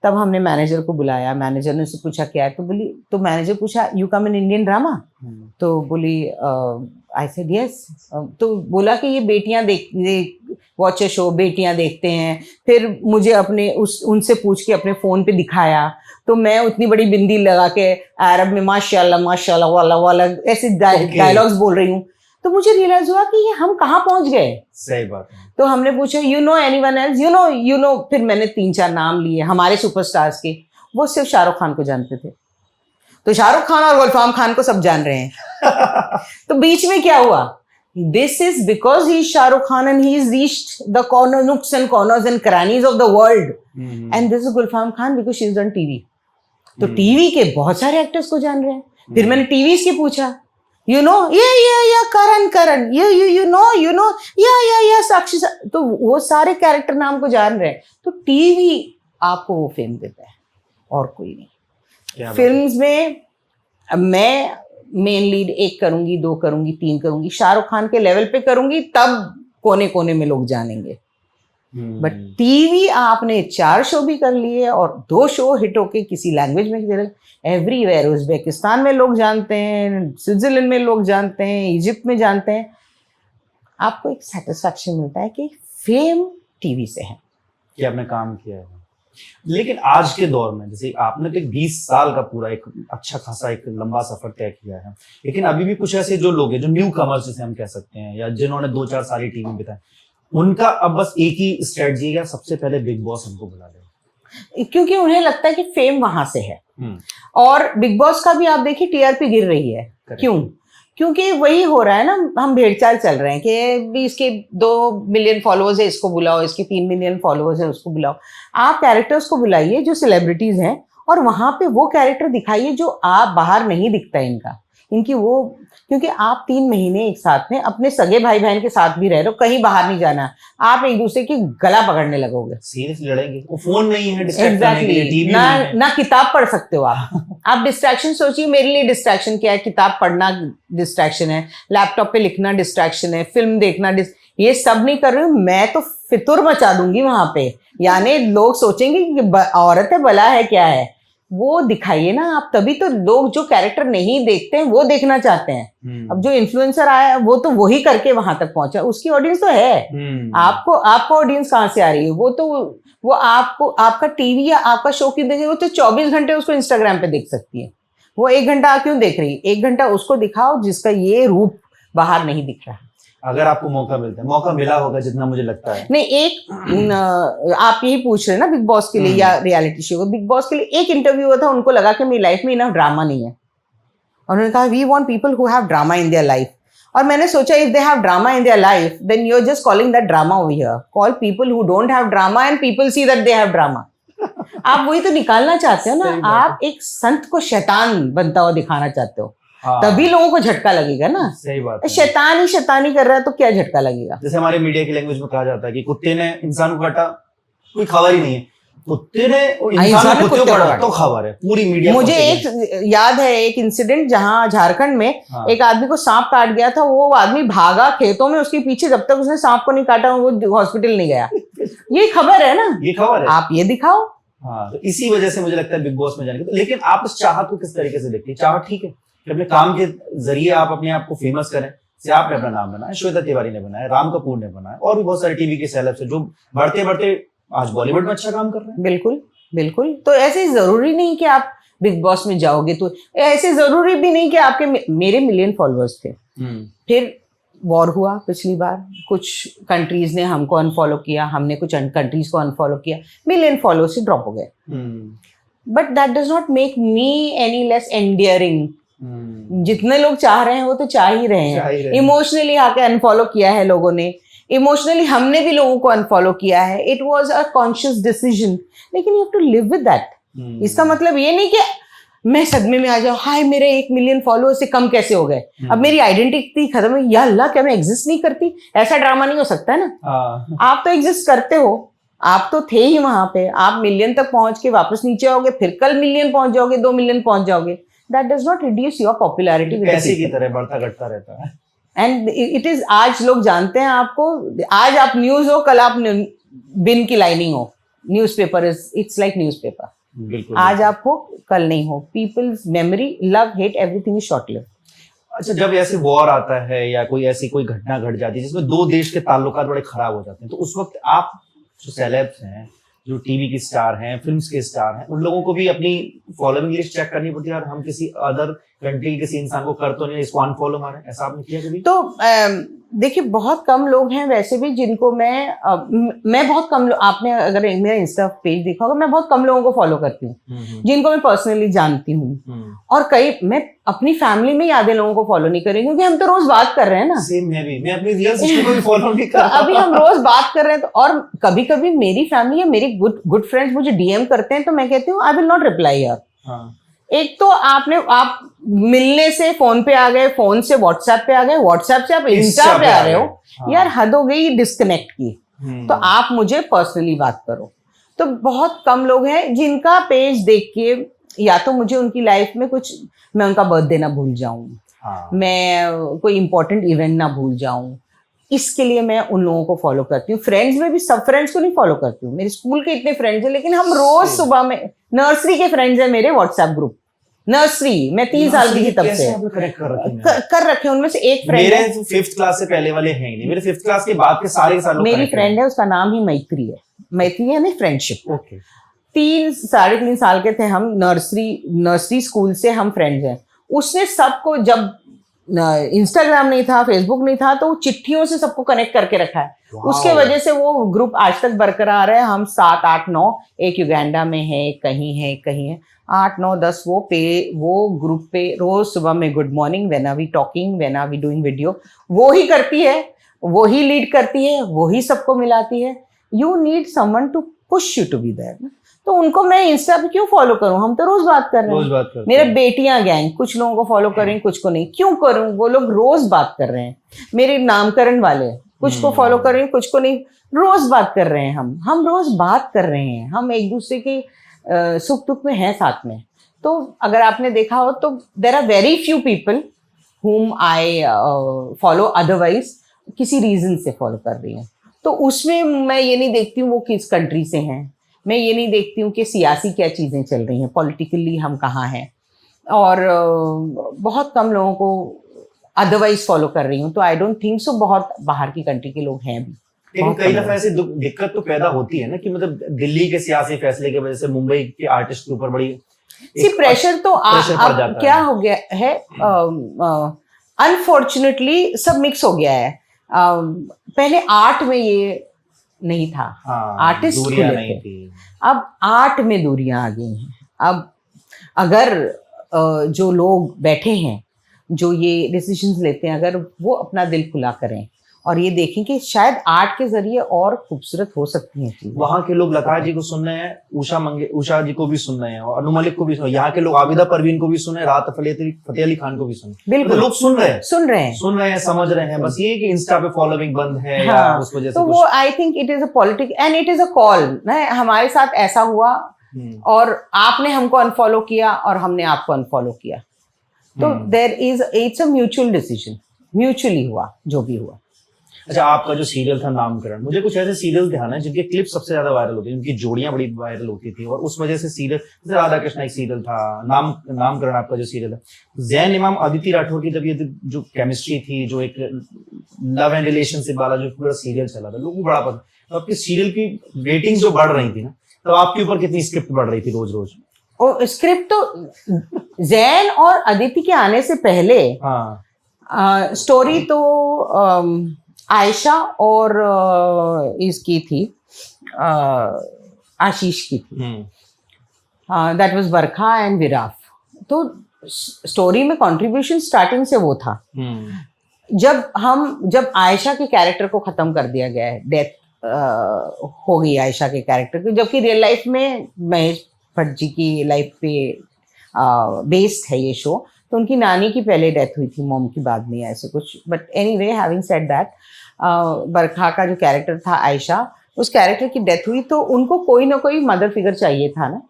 तब हमने मैनेजर को बुलाया, मैनेजर ने उससे पूछा क्या है, तो बोली, तो मैनेजर पूछा you come in Indian drama, तो बोली आई सेड यस। तो बोला कि ये बेटियां वॉच अ शो, बेटियां देखते हैं। फिर मुझे अपने उनसे पूछ के अपने फ़ोन पे दिखाया, तो मैं उतनी बड़ी बिंदी लगा के अरब में माशाल्लाह माशाल्लाह वाला वाला ऐसे डायलॉग्स बोल रही हूँ। तो मुझे रियलाइज हुआ कि ये हम कहाँ पहुंच गए। सही बात है। तो हमने पूछा you know anyone else, you know, फिर मैंने 3-4 नाम लिए हमारे सुपरस्टार्स के, वो सिर्फ शाहरुख खान को जानते थे। तो शाहरुख खान और गुलफाम खान को सब जान रहे हैं। तो बीच में क्या हुआ, this is because he is Shahrukh Khan and he is reached the corner nooks and corners and crannies of the world, and this is Gulfam Khan because she is on TV। तो टीवी के बहुत सारे एक्टर्स को जान रहे हैं। फिर मैंने टीवी के पूछा, यू नो या करण यू नो या साक्षी, तो वो सारे कैरेक्टर नाम को जान रहे हैं। तो टीवी आपको वो फेम देता है और कोई नहीं। फिल्म्स में मैं मेन लीड 1 करूंगी, 2 करूंगी, 3 करूंगी, शाहरुख खान के लेवल पे करूंगी, तब कोने कोने में लोग जानेंगे। बट टीवी आपने 4 शो भी कर लिए और 2 शो हिट होके किसी लैंग्वेज में एवरीवेयर, उज्बेकिस्तान में लोग जानते हैं, स्विट्जरलैंड में लोग जानते हैं, इजिप्ट में जानते हैं। आपको एक सेटिस्फैक्शन मिलता है कि फेम टीवी से है कि आपने काम किया है। लेकिन आज के दौर में जैसे आपने तो 20 साल का पूरा एक अच्छा खासा एक लंबा सफर तय किया है, लेकिन अभी भी कुछ ऐसे जो लोग हैं जो न्यू कमर्स जिसे हम कह सकते हैं, या जिन्होंने 2-4 साल टीवी में बिताए, उनका अब बस एक ही स्ट्रेटजी है, सबसे पहले बिग बॉस हमको बुला ले, क्योंकि उन्हें लगता है कि फेम वहां से है। और बिग बॉस का भी आप देखिए टीआरपी गिर रही है। क्यों? क्योंकि वही हो रहा है ना, हम भेड़चाल चल रहे हैं कि इसके 2 मिलियन फॉलोअर्स है, इसको बुलाओ, इसके 3 मिलियन फॉलोअर्स है, उसको बुलाओ। आप कैरेक्टर्स को बुलाइए जो सेलिब्रिटीज हैं, और वहां पे वो कैरेक्टर दिखाइए जो आप बाहर नहीं दिखता इनकी वो, क्योंकि आप 3 महीने एक साथ में अपने सगे भाई बहन के साथ भी रह रहे हो, कहीं बाहर नहीं जाना, आप एक दूसरे की गला पकड़ने लगोगे, सीरियसली लड़ेंगे। वो फोन नहीं है डिस्ट्रैक्ट करने के लिए, टीवी नहीं है, ना किताब पढ़ सकते हो आप डिस्ट्रैक्शन सोचिए, मेरे लिए डिस्ट्रैक्शन क्या है, किताब पढ़ना डिस्ट्रैक्शन है, लैपटॉप पे लिखना डिस्ट्रैक्शन है, फिल्म देखना ये सब नहीं कर रही हूँ मैं, तो फितूर मचा दूंगी वहां पे। यानी लोग सोचेंगे कि औरत है, भला है, क्या है, वो दिखाइए ना आप, तभी तो लोग जो कैरेक्टर नहीं देखते हैं वो देखना चाहते हैं। अब जो इन्फ्लुएंसर आया है वो तो वही करके वहां तक पहुंचा, उसकी ऑडियंस तो है। आपको ऑडियंस कहाँ से आ रही है? वो आपको आपका टीवी या आपका शो क्यों देखे? वो तो 24 घंटे उसको इंस्टाग्राम पे देख सकती है, वो 1 घंटा क्यों देख रही है? 1 घंटा उसको दिखाओ जिसका ये रूप बाहर नहीं दिख रहा। अगर आपको मौका मिलता है, मौका मिला होगा जितना मुझे लगता है। नहीं, एक आप यही पूछ रहे हैं ना बिग बॉस के लिए या रियलिटी शो, बिग बॉस के लिए एक इंटरव्यू हुआ था, उनको लगा कि मेरी लाइफ में इनफ ड्रामा नहीं है, और उन्होंने कहा we want people who have drama in their life. और मैंने सोचा if they have drama in their life then you are just calling that drama over here, call people who don't have drama and people see that they have drama. आप वही तो निकालना चाहते हो ना, आप एक संत को शैतान बनता हुआ दिखाना चाहते हो, तभी लोगों को झटका लगेगा ना। सही बात है। शैतानी कर रहा है तो क्या झटका लगेगा? जैसे हमारे मीडिया की लैंग्वेज में कहा जाता है कि कुत्ते ने इंसान को काटा, कोई खबर ही नहीं है, कुत्ते ने इंसान को काटा तो खबर है पूरी मीडिया। मुझे एक याद है एक इंसिडेंट, जहां झारखंड में एक आदमी को सांप काट गया था, वो आदमी भागा खेतों में उसके पीछे, जब तक उसने सांप को नहीं काटा वो हॉस्पिटल नहीं गया। ये खबर है ना, ये खबर है, आप ये दिखाओ। हाँ, तो इसी वजह से मुझे लगता है बिग बॉस में जाने के। लेकिन आप इस चाहत को किस तरीके से देखते हैं? चाहत ठीक है कि अपने काम के जरिए आप अपने आप को फेमस करें, से आपने अपना नाम बनाया, श्वेता तिवारी ने बनाया, राम कपूर ने बनाया, और भी बहुत सारे टीवी के सेलेब्स हैं जो बढ़ते बढ़ते आज बॉलीवुड में अच्छा काम कर रहे हैं। बिल्कुल बिल्कुल। तो ऐसे जरूरी नहीं कि आप बिग बॉस में जाओगे, तो ऐसे जरूरी भी नहीं कि आपके मेरे मिलियन फॉलोअर्स थे, फिर वॉर हुआ पिछली बार, कुछ कंट्रीज ने हमको अनफॉलो किया, हमने कुछ कंट्रीज को अनफॉलो किया, मिलियन फॉलोअर्स से ड्रॉप हो गए, but that does not make me any less endearing. जितने लोग चाह रहे हैं वो तो चाह ही रहे हैं। इमोशनली आके अनफॉलो किया है लोगों ने, इमोशनली हमने भी लोगों को अनफॉलो किया है, it was a conscious decision, लेकिन you have to live with that. इसका मतलब ये नहीं कि मैं सदमे में आ जाऊं, हाय मेरे 1 मिलियन फॉलोअर्स से कम कैसे हो गए, अब मेरी आइडेंटिटी खत्म है, या अल्लाह क्या मैं एग्जिस्ट नहीं करती? ऐसा ड्रामा नहीं हो सकता है ना। आप तो एग्जिस्ट करते हो, आप तो थे ही वहां पे, आप मिलियन तक पहुंच के वापस नीचे आओगे, फिर कल मिलियन पहुंच जाओगे, 2 मिलियन पहुंच जाओगे। That does not reduce your popularity, पैसे की तरह बढ़ता घटता रहता है। एंड इट इज, आज लोग जानते हैं आपको, आज आप न्यूज हो, कल आप बिन की लाइनिंग हो, न्यूज़पेपर इट्स लाइक न्यूज़पेपर। बिल्कुल। आज आप हो, कल नहीं हो। People's memory, love, hate, everything is short live. अच्छा, जब ऐसे वॉर आता है या कोई ऐसी कोई घटना घट जाती है जिसमें दो देश के ताल्लुकात बड़े खराब हो जाते हैं, तो उस वक्त आप जो सेलेब्स हैं, जो टीवी के स्टार हैं, फिल्म्स के स्टार हैं, उन लोगों को भी अपनी फॉलोइंग लिस्ट चेक करनी पड़ती है और हम किसी अदर कंट्री के किसी इंसान को कर तो नहीं, इसको अनफॉलो मारे, ऐसा आपने किया कभी? तो देखिए, बहुत कम लोग हैं वैसे भी जिनको मैं बहुत कम आपने अगर मेरा इंस्टा पेज देखा होगा, मैं बहुत कम लोगों को फॉलो करती हूँ जिनको मैं पर्सनली जानती हूँ। और मैं अपनी फैमिली में ही आधे लोगों को फॉलो नहीं करेंगे क्योंकि हम तो रोज बात कर रहे हैं ना। सेम मैं अपनी रियल सिस्टर को भी फॉलो नहीं कर तो अभी हम रोज बात कर रहे हैं, तो और कभी कभी मेरी फैमिली या मेरी गुड फ्रेंड्स मुझे डीएम करते हैं तो मैं कहती हूँ आई विल नॉट रिप्लाई यार। एक तो आप मिलने से फोन पे आ गए, फोन से व्हाट्सएप पे आ गए, व्हाट्सएप से आप इंस्टा पे आ रहे हो। यार हद हो गई डिस्कनेक्ट की। तो आप मुझे पर्सनली बात करो। तो बहुत कम लोग हैं जिनका पेज देख के या तो मुझे उनकी लाइफ में कुछ, मैं उनका बर्थडे ना भूल जाऊं, मैं कोई इंपॉर्टेंट इवेंट ना भूल जाऊं, इसके लिए मैं उन लोगों को फॉलो करती हूँ। फ्रेंड्स में भी सब फ्रेंड्स को नहीं फॉलो करती हूँ। मेरे स्कूल के इतने फ्रेंड्स हैं, लेकिन हम रोज सुबह में, नर्सरी के फ्रेंड्स हैं मेरे व्हाट्सएप ग्रुप, नर्सरी, मैं 3 साल की थी तब से कर रखे। उनमें से एक फ्रेंड मेरे 5th क्लास से पहले वाले हैं ही नहीं, मेरे 5th क्लास के बाद के सारे सालों मेरी फ्रेंड है, उसका नाम ही मैत्री है। मैत्री यानी फ्रेंडशिप। ओके। 3-3.5 साल के थे हम, नर्सरी स्कूल से हम फ्रेंड्स हैं। उसने सबको, जब इंस्टाग्राम नहीं था, फेसबुक नहीं था, तो चिट्ठियों से सबको कनेक्ट करके रखा है। उसके वजह से वो ग्रुप आज तक बरकरार है। हम 7, 8, 9, एक युगांडा में है, कहीं है, कहीं है, 8, 9, 10 वो ग्रुप पे रोज सुबह में good morning, when are we talking, when are we doing video, वो ही करती है, वो ही लीड करती है, वो ही सबको मिलाती है। You need someone to push you to be there. तो उनको मैं इंस्टा पे क्यों फॉलो करूं? हम तो रोज बात कर रहे हैं। मेरे बेटियां गैंग, कुछ लोगों को फॉलो करें, कुछ को नहीं। क्यों करूं? वो लोग रोज बात कर रहे हैं। मेरे नामकरण वाले, कुछ को फॉलो करें, कुछ को नहीं। रोज बात कर रहे हैं हम रोज बात कर रहे हैं। हम एक दूसरे के सुख दुख में हैं साथ में। तो अगर आपने देखा हो तो there are very few people whom I follow, otherwise किसी रीजन से फॉलो कर रही हूँ। तो उसमें मैं ये नहीं देखती हूँ वो किस कंट्री से हैं, मैं ये नहीं देखती हूँ कि सियासी क्या चीज़ें चल रही हैं, पॉलिटिकली हम कहाँ हैं। और बहुत कम लोगों को अदरवाइज फॉलो कर रही हूँ। तो आई डोंट थिंक सो बहुत बाहर की कंट्री के लोग हैं भी। लेकिन कई दफा ऐसी दिक्कत तो पैदा होती है ना कि मतलब दिल्ली के सियासी फैसले की वजह से मुंबई के आर्टिस्ट के ऊपर बड़ी प्रेशर तो अब क्या हो गया है, अनफॉर्चुनेटली सब मिक्स हो गया है। पहले आर्ट में ये नहीं था, आर्टिस्ट खुले थे। अब आर्ट में दूरियां आ गई हैं। अब अगर जो लोग बैठे हैं, जो ये डिसीजंस लेते हैं, अगर वो अपना दिल खुला करें और ये देखें कि शायद आर्ट के जरिए और खूबसूरत हो सकती हैं चीजें। वहाँ के लोग लता जी को सुन रहे हैं, उषा जी को भी सुन रहे हैं, और अनु मलिक को भी सुन रहे हैं। यहाँ के लोग आबिदा परवीन को भी सुन रहे हैं, राहत फतेह अली खान को भी सुन रहे हैं। बिल्कुल, तो लोग सुन रहे हैं, समझ रहे हैं। बस ये कि इंस्टा पे फॉलोइंग बंद है या उस वजह से तो वो I think it is a politic and it is a call. हमारे साथ ऐसा हुआ और आपने हमको अनफॉलो किया और हमने आपको अनफॉलो किया। तो it's a mutual decision, mutually हुआ जो भी हुआ। अच्छा, आपका जो सीरियल था नामकरण, मुझे कुछ ऐसे सीरियल ध्यान है जिनके क्लिप सबसे ज्यादा वायरल होती थी, उनकी जोड़ियां बड़ी वायरल होती थी, और उस वजह से सीरियल, जैसे राधा कृष्णा एक सीरियल था, नामकरण आपका जो सीरियल है, जैन इमाम अदिति राठौर की जब ये जो केमिस्ट्री थी, जो एक लव एंड रिलेशनशिप वाला जो पूरा सीरियल चला था, लोगों को बड़ा पसंद। तो आपके सीरियल की रेटिंग्स जो बढ़ रही थी ना, तो आपके ऊपर कितनी स्क्रिप्ट बढ़ रही थी रोज रोज? और स्क्रिप्ट तो जैन और अदिति के आने से पहले स्टोरी तो आयशा और इसकी थी, आशीष की थी। That was Barkha and Viraf. तो स्टोरी में कंट्रीब्यूशन स्टार्टिंग से वो था। जब आयशा के कैरेक्टर को खत्म कर दिया गया है, डेथ हो गई आयशा के कैरेक्टर की, जबकि रियल लाइफ में महेश भट्ट जी की लाइफ पे बेस्ड है ये शो। तो उनकी नानी की पहले डेथ हुई थी, मॉम की बाद में, ऐसे कुछ। But anyway, having said that, Barkha का जो कैरेक्टर था आयशा, उस कैरेक्टर की डेथ हुई तो उनको कोई ना कोई मदर फिगर चाहिए था ना,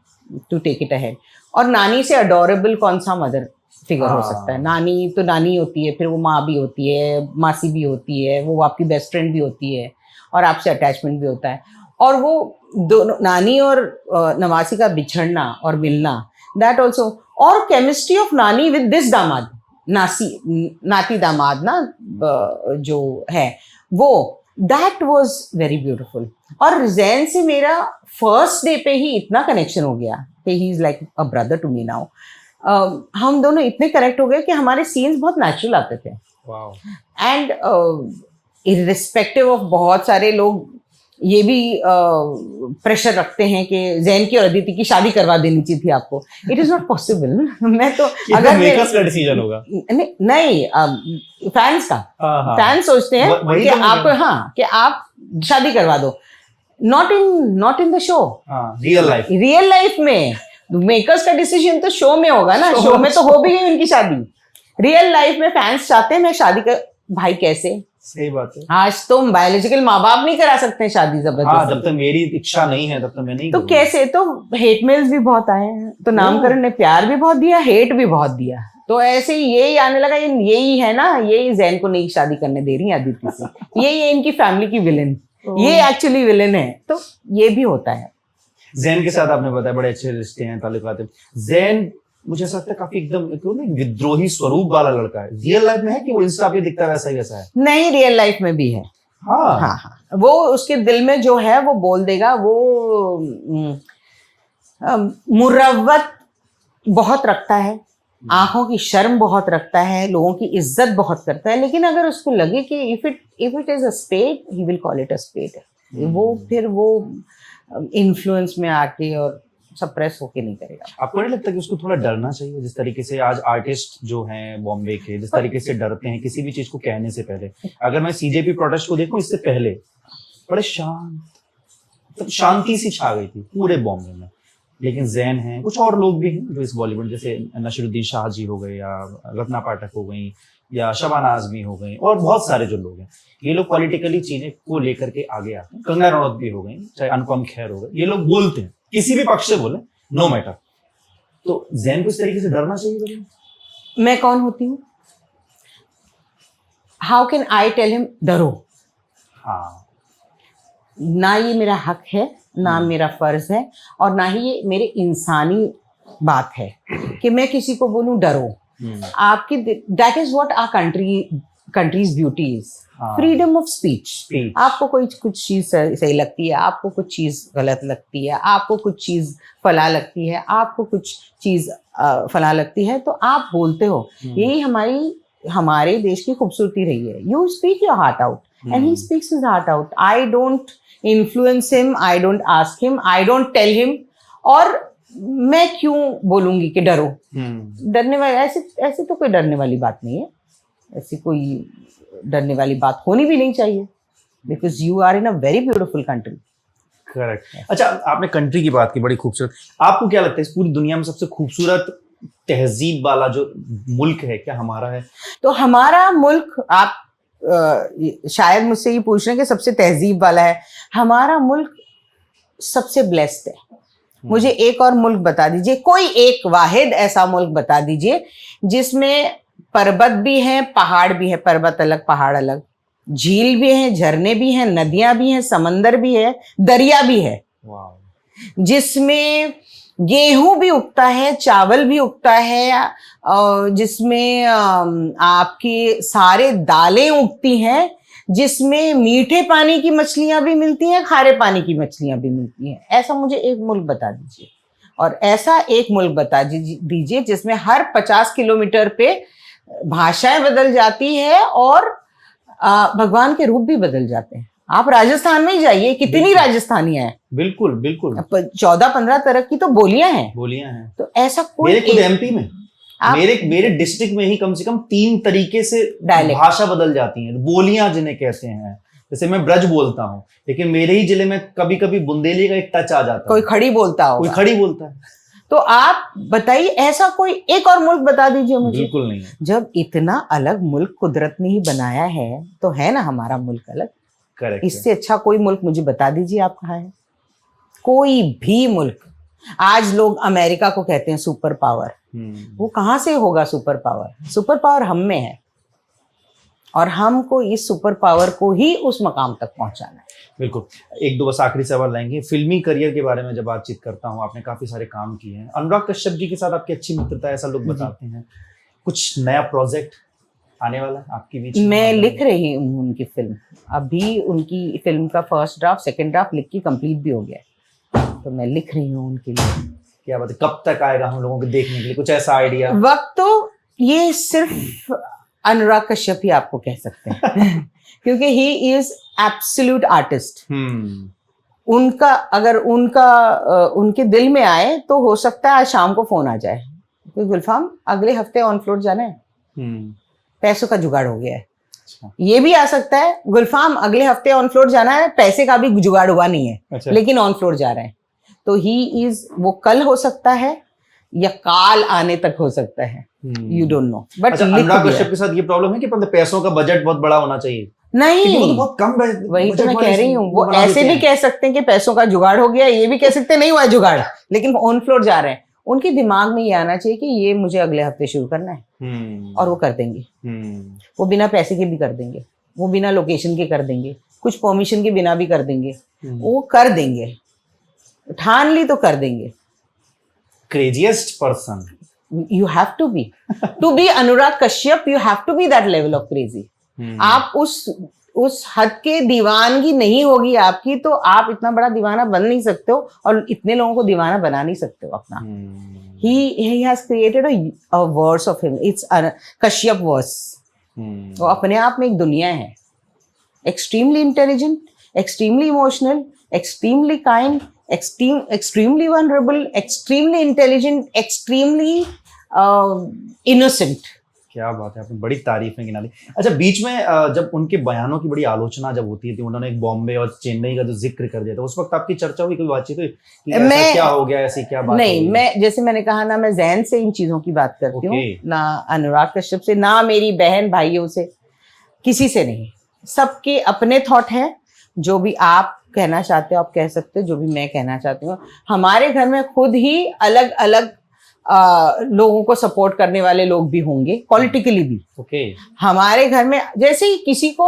टू टेक इट अहेड। और नानी से अडोरेबल कौन सा मदर फिगर हो सकता है? नानी तो नानी होती है, फिर वो माँ भी होती है, मासी भी होती है, वो आपकी बेस्ट फ्रेंड भी होती है और आपसे अटैचमेंट भी होता है। और वो दोनों नानी और नवासी का बिछड़ना और मिलना, दैट ऑल्सो, और केमिस्ट्री ऑफ नानी विद दिस दामाद, नाती दामाद ना जो है वो, दैट वॉज वेरी ब्यूटिफुल। और जैन से मेरा फर्स्ट डे पे ही इतना कनेक्शन हो गया कि he is like a brother to me now. हम दोनों इतने कनेक्ट हो गए कि हमारे सीन्स बहुत नेचुरल आते थे। एंड इर्रिस्पेक्टिव ऑफ, बहुत सारे लोग ये भी प्रेशर रखते हैं कि जैन की और अदिति की शादी करवा देनी चाहिए थी आपको। It is not possible. मैं तो अगर मेकर्स का डिसीजन होगा, नहीं फैंस का, फैंस सोचते हैं कि आप, हाँ, कि आप शादी करवा दो। Not in the show, real life में मेकर्स का डिसीजन तो शो में होगा ना, शो में तो हो भी गई उनकी शादी। रियल लाइफ में फैंस चाहते हैं मैं शादी कर, भाई कैसे? सही बात है। आज तो बायोलॉजिकल माँ बाप नहीं करा सकते हैं शादी जबरदस्ती। हाँ, जब तक मेरी इच्छा नहीं है तब तक मैं नहीं तो कैसे? तो हेट मेल्स भी बहुत आए हैं, तो नामकरण ने प्यार भी बहुत दिया, हेट भी बहुत दिया। तो ऐसे ही यही आने लगा, यही है ना, यही जैन को नहीं शादी करने दे रही है अदिति से, यही है इनकी फैमिली की विलेन, ये एक्चुअली विलेन है। तो ये भी होता है। जैन के साथ आपने बताया बड़े अच्छे रिश्ते हैं, ताल्लुकात हैं। जैन मुझे ऐसा लगता है काफी एकदम विद्रोही स्वरूप वाला लड़का है। रियल लाइफ में है कि वो इंस्टा पे दिखता है वैसा ही वैसा है? नहीं, रियल लाइफ में भी है। हाँ हाँ, वो उसके दिल में जो है वो बोल देगा। वो मुरव्वत बहुत रखता है, आंखों की शर्म बहुत रखता है, लोगों की इज्जत बहुत करता है। लेकिन अगर उसको लगे कि if it is a spade, he will call it a spade. वो फिर वो इन्फ्लुएंस में आके और सप्रेस होके नहीं करेगा। आपको नहीं लगता कि उसको थोड़ा डरना चाहिए? जिस तरीके से आज आर्टिस्ट जो हैं बॉम्बे के, जिस तरीके से डरते हैं किसी भी चीज को कहने से पहले। अगर मैं सीजेपी प्रोटेस्ट को देखूं, इससे पहले बड़े शांत, मतलब शांति सी छा गई थी पूरे बॉम्बे में। लेकिन जैन हैं, कुछ और लोग भी हैं जो इस बॉलीवुड, जैसे नसीरुद्दीन शाह जी हो गए, या रत्ना पाठक हो गई, या शबाना आजमी हो गई, और बहुत सारे जो लोग हैं, ये लोग पॉलिटिकली चीजें को लेकर के आगे आते हैं। कंगना रनौत भी हो गई, चाहे अनुपम खेर हो गए, ये लोग बोलते हैं, किसी भी पक्ष से बोले, नो मैटर। तो जैन को इस तरीके से डरना चाहिए? मैं कौन होती हूँ? How can I tell him डरो? हाँ, ना ये मेरा हक है, ना मेरा फर्ज है, और ना ही ये मेरे इंसानी बात है कि मैं किसी को बोलूं डरो। आपकी, that is what our country's beauty is, freedom of speech. आपको कोई कुछ चीज सही लगती है, आपको कुछ चीज गलत लगती है, आपको कुछ चीज फला लगती है, आपको कुछ चीज फला लगती है, तो आप बोलते हो। यही हमारे देश की खूबसूरती रही है। You speak your heart out and he speaks his heart out. I don't influence him, I don't ask him, I don't tell him. और मैं क्यों बोलूंगी कि डरो? डरने वाली, ऐसे तो कोई डरने वाली बात नहीं है। ऐसी कोई डरने वाली बात होनी भी नहीं चाहिए, because you are in a very beautiful country. Correct. अच्छा, आपने कंट्री की बात की, बड़ी खूबसूरत। आपको क्या लगता है इस पूरी दुनिया में सबसे खूबसूरत तहजीब वाला जो मुल्क है, क्या हमारा है? तो हमारा मुल्क, आप शायद मुझसे ये पूछ रहे हैं कि सबसे तहजीब वाला है। हमारा मुल्क सबसे ब्लेस्ड है। मुझे एक और मुल्क बता दीजिए, कोई एक वाहिद ऐसा मुल्क बता दीजिए जिसमें पर्वत भी हैं, पहाड़ भी है, पर्वत अलग पहाड़ अलग, झील भी है, झरने भी हैं, नदियां भी हैं, समंदर भी है, दरिया भी है, जिसमें गेहूं भी उगता है, चावल भी उगता है, जिसमें आपकी सारे दालें उगती हैं, जिसमें मीठे पानी की मछलियां भी मिलती हैं, खारे पानी की मछलियां भी मिलती हैं। ऐसा मुझे एक मुल्क बता दीजिए। और ऐसा एक मुल्क बता दीजिए जिसमें हर 50 किलोमीटर पे भाषाएं बदल जाती है और भगवान के रूप भी बदल जाते हैं। आप राजस्थान में ही जाइए, कितनी राजस्थानियां हैं। बिल्कुल बिल्कुल, 14-15 तरह की तो बोलियां हैं। तो ऐसा कोई, मेरे खुद एमपी में, मेरे डिस्ट्रिक्ट में ही कम से कम 3 तरीके से भाषा बदल जाती हैं, बोलियां जिन्हें कहते हैं। जैसे मैं ब्रज बोलता हूँ, लेकिन मेरे ही जिले में कभी कभी बुंदेली का एक टच आ जाता है। कोई खड़ी बोलता हो, कोई खड़ी बोलता है। तो आप बताइए, ऐसा कोई एक और मुल्क बता दीजिए मुझे। बिल्कुल नहीं है। जब इतना अलग मुल्क कुदरत ने ही बनाया है, तो है ना हमारा मुल्क अलग। करेक्ट। इससे अच्छा कोई मुल्क मुझे बता दीजिए आप कहाँ है। कोई भी मुल्क। आज लोग अमेरिका को कहते हैं सुपर पावर। वो कहाँ से होगा सुपर पावर? सुपर पावर हम में है। और हमको इस सुपर पावर को ही उस मकाम तक पहुंचाना है। बिल्कुल। एक दो बस आखिरी सवाल लाएंगे। फिल्मी करियर के बारे में जब बातचीत करता हूँ, आपने काफी सारे काम किए हैं, अनुराग कश्यप जी के साथ आपकी अच्छी मित्रता है ऐसा लोग बताते हैं। कुछ नया प्रोजेक्ट आने वाला है आपके बीच? मैं लिख रही हूँ उनकी फिल्म, अभी उनकी फिल्म का फर्स्ट ड्राफ्ट सेकंड ड्राफ्ट लिख के कंप्लीट भी हो गया है, तो मैं लिख रही हूँ उनके लिए। क्या बात है, कब तक आएगा हम लोगों को देखने के लिए, कुछ ऐसा आइडिया? वक्त तो ये सिर्फ अनुराग कश्यप ही आपको कह सकते हैं क्योंकि ही इज एब्सोल्यूट आर्टिस्ट। उनका अगर उनके दिल में आए तो हो सकता है आज शाम को फोन आ जाए कि गुलफाम अगले हफ्ते ऑन फ्लोर जाना है, पैसों का जुगाड़ हो गया है। अच्छा। ये भी आ सकता है गुलफाम अगले हफ्ते ऑन फ्लोर जाना है, पैसे का भी जुगाड़ हुआ नहीं है। अच्छा। लेकिन ऑन फ्लोर जा रहे हैं, तो ही इज, वो कल हो सकता है या काल आने तक हो सकता है, यू डोंट नो। बट अच्छा, अनुराग कश्यप के साथ ये प्रॉब्लम है कि पैसों का बजट बहुत बड़ा होना चाहिए? नहीं, वो तो बहुत कम वही तो मैं कह रही हूँ। वो ऐसे भी कह सकते हैं कि पैसों का जुगाड़ हो गया, ये भी कह सकते हैं नहीं हुआ जुगाड़, लेकिन ऑन फ्लोर जा रहे हैं। उनके दिमाग में ये आना चाहिए कि ये मुझे अगले हफ्ते शुरू करना है, और वो कर देंगे। वो बिना पैसे के भी कर देंगे, वो बिना लोकेशन के कर देंगे, कुछ परमिशन के बिना भी कर देंगे, वो कर देंगे, ठान ली तो कर देंगे। Craziest person you have to be Anurag Kashyap, you have to be that level of crazy. आप उस हद के दीवानगी नहीं होगी आपकी तो आप इतना बड़ा दीवाना बन नहीं सकते हो, और इतने लोगों को दीवाना बना नहीं सकते हो अपना। he has created a verse of him, it's a Kashyap verse। वो अपने आप में एक दुनिया है, extremely intelligent, extremely emotional, extremely kind, extremely vulnerable, extremely intelligent, extremely innocent। क्या बात है, आपने बड़ी तारीफें गिना दी। अच्छा, बीच में जब उनके बयानों की बड़ी आलोचना जब होती थी, उन्होंने एक बॉम्बे और चेन्नई का जो जिक्र कर दिया था, उस वक्त आपकी चर्चा हुई, कोई बातचीत हुई कि ऐसा क्या हो गया, ऐसी क्या बात? नहीं, मैं जैसे मैंने कहा ना, मैं जैन से इन चीजों की बात करती हूँ, ना अनुराग कश्यप से, ना मेरी बहन भाइयों से, किसी से नहीं। सबके अपने थॉट हैं, जो भी आप कहना चाहते हो आप कह सकते हो, जो भी मैं कहना चाहती हूँ। हमारे घर में खुद ही अलग अलग लोगों को सपोर्ट करने वाले लोग भी होंगे, पॉलिटिकली भी। हमारे घर में जैसे ही किसी को